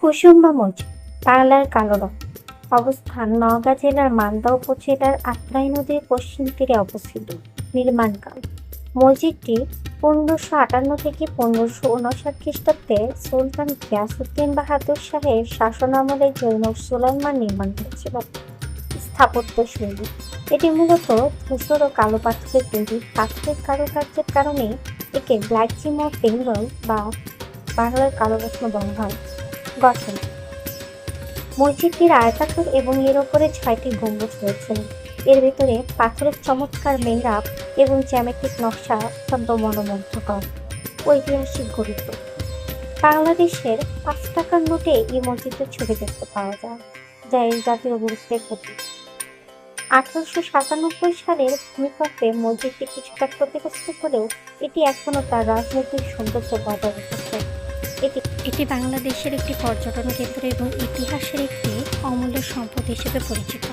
কুসুম্বা মসজিদ, বাংলার কালো রং। অবস্থান নওগাঁ জেলার মান্দা উপজেলার আত্রাই নদীর পশ্চিম তীরে অবস্থিত। নির্মাণকাল: মসজিদটি 1558 থেকে 1559 খ্রিস্টাব্দে সুলতান গিয়াসউদ্দিন বাহাদুর শাহের শাসনামলে জৈনক সুলাইমান নির্মাণ করেছিল। স্থাপত্য শৈলী: এটি মূলত ধূসর ও কালো পাথরের তৈরি। পাথরের কারুকার্যের কারণে একে ব্ল্যাক জিম অফ বেঙ্গল বা বাংলার কালো রত্ন বলা হয়। গঠন: মসজিদটির আয়তাকার এবং এর ওপরে 6টি গম্বুজ রয়েছে। এর ভেতরে পাথরের চমৎকার মেহরাব এবং জ্যামিতিক নকশা অত্যন্ত মনোমুগ্ধকর। ঐতিহাসিক গুরুত্ব: বাংলাদেশের 5 টাকার নোটে এই মসজিদের ছবি দেখতে পাওয়া যায়, যা এর জাতীয় গুরুত্বের প্রতীক। 1897 সালের ভূমিকম্পে মসজিদটি কিছুটা ক্ষতিগ্রস্ত হলেও এটি এখনও তার রাজনৈতিক সৌন্দর্য বজায় রেখেছে। এটি বাংলাদেশের একটি পর্যটন কেন্দ্র এবং ইতিহাসের একটি অমূল্য সম্পদ হিসেবে পরিচিত।